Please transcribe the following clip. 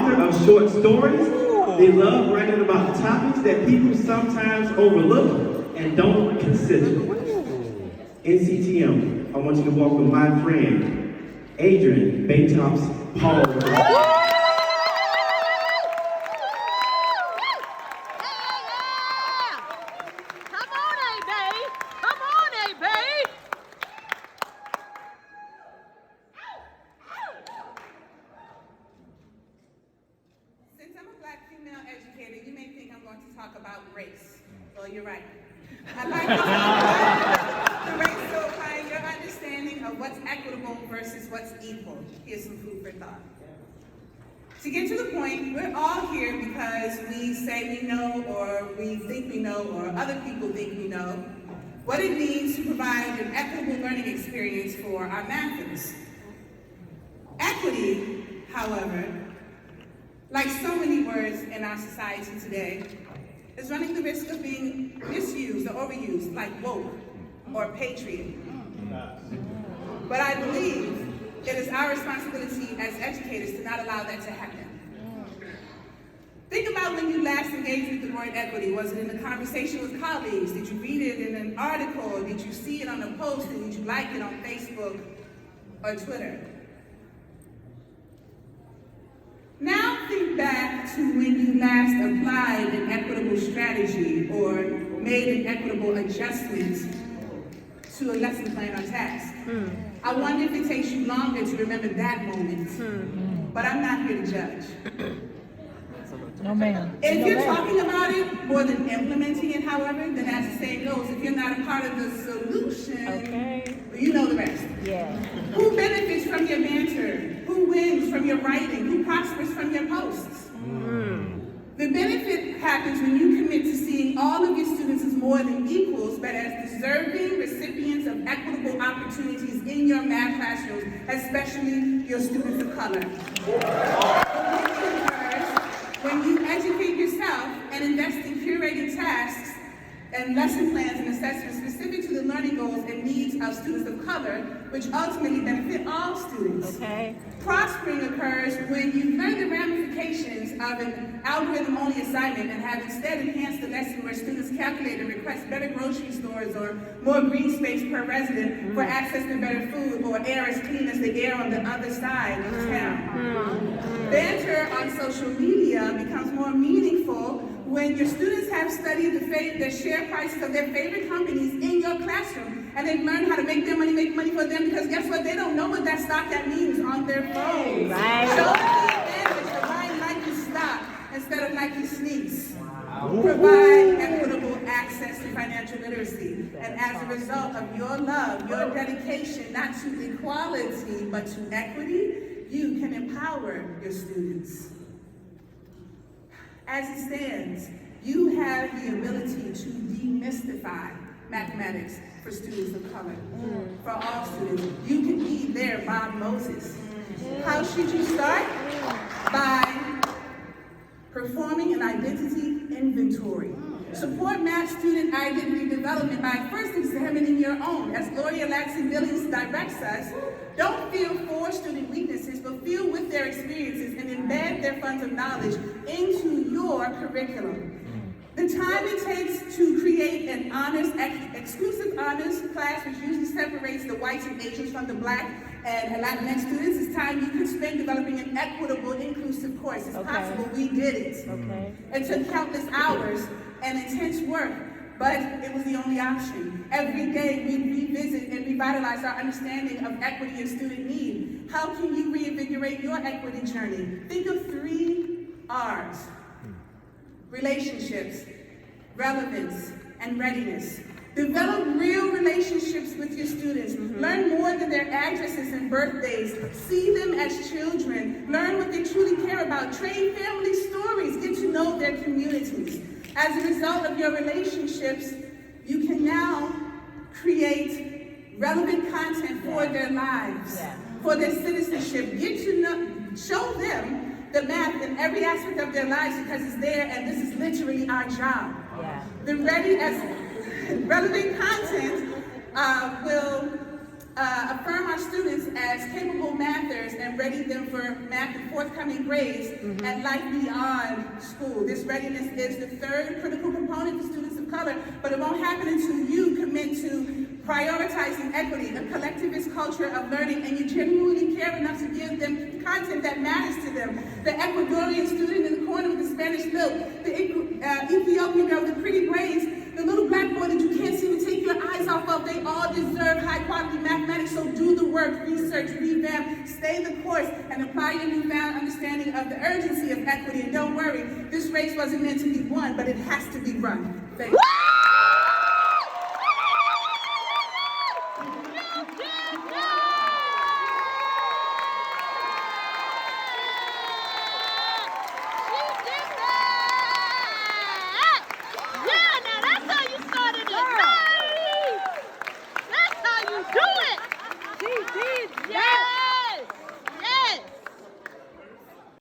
author of short stories. They love writing about topics that people sometimes overlook and don't consider. NCTM, I want you to welcome my friend, Adrienne Baytops Paul. Talk about race. Well, you're right. I'd like to talk about the race to apply your understanding of what's equitable versus what's equal. Here's some food for thought. To get to the point, we're all here because we say we know, or we think we know, or other people think we know what it means to provide an equitable learning experience for our mathers. Equity, however, like so many words in our society today, is running the risk of being misused or overused, like woke or patriot. But I believe it is our responsibility as educators to not allow that to happen. Think about when you last engaged with the word equity. Was it in a conversation with colleagues? Did you read it in an article? Did you see it on a post? Did you like it on Facebook or Twitter? Now think back to when you last applied an equitable strategy or made an equitable adjustment to a lesson plan or task. I wonder if it takes you longer to remember that moment, but I'm not here to judge. No, ma'am. If you're talking about it more than implementing it, however, then as the saying goes, if you're not a part of the solution, you know the rest. Yeah. Who benefits from your banter? Who wins from your writing? Who prospers from your posts? The benefit happens when you commit to seeing all of your students as more than equals, but as deserving recipients of equitable opportunities in your math classrooms, especially your students of color. When you educate yourself and invest in curated tasks and lesson plans and assessments specific to the learning goals and needs of students of color, which ultimately benefit all students. Prospering occurs when you learn the ramifications of an algorithm-only assignment and have instead enhanced the lesson where students calculate and request better grocery stores or more green space per resident for access to better food or air as clean as the air on the other side of town. Banter on social media becomes more meaningful when your students have studied the share prices of their favorite companies in your classroom, and they've learned how to make their money make money for them, because guess what? They don't know what that stock that means on their phones. Right. Show them the advantage of buying Nike stock instead of Nike sneaks. Provide equitable access to financial literacy. And as a result of your love, your dedication, not to equality, but to equity, you can empower your students. As it stands, you have the ability to demystify mathematics for students of color, for all students. You can be their Bob Moses. How should you start? By performing an identity inventory. Support math student identity development by first examining your own. As Gloria Laxton-Billings directs us, don't feel for student weaknesses, but feel with their experiences and embed their funds of knowledge into your curriculum. The time it takes to create an honors, exclusive honors class, which usually separates the whites and Asians from the Black and Latinx students, is time you can spend developing an equitable, inclusive course. It's possible. We did it. It took countless hours and intense work, but it was the only option. Every day we revisit and revitalize our understanding of equity and student need. How can you reinvigorate your equity journey? Think of 3 R's. Relationships, relevance, and readiness. Develop real relationships with your students. Learn more than their addresses and birthdays. See them as children. Learn what they truly care about. Trade family stories. Get to know their communities. As a result of your relationships, you can now create relevant content for their lives, for their citizenship. Get to know, show them the math in every aspect of their lives, because it's there and this is literally our job. The relevant content will affirm our students as capable mathers and ready them for math in forthcoming grades and life beyond school. This readiness is the third critical component for students of color, but it won't happen until you commit to prioritizing equity, a collectivist culture of learning, and you genuinely care enough to give them content that matters to them. The Ecuadorian student in the corner with the Spanish milk, the Ethiopian girl with the pretty braids, the little black boy that you can't seem to take your eyes off of, they all deserve high quality mathematics, so do the work, research, revamp, stay the course, and apply your newfound understanding of the urgency of equity. And don't worry, this race wasn't meant to be won, but it has to be run.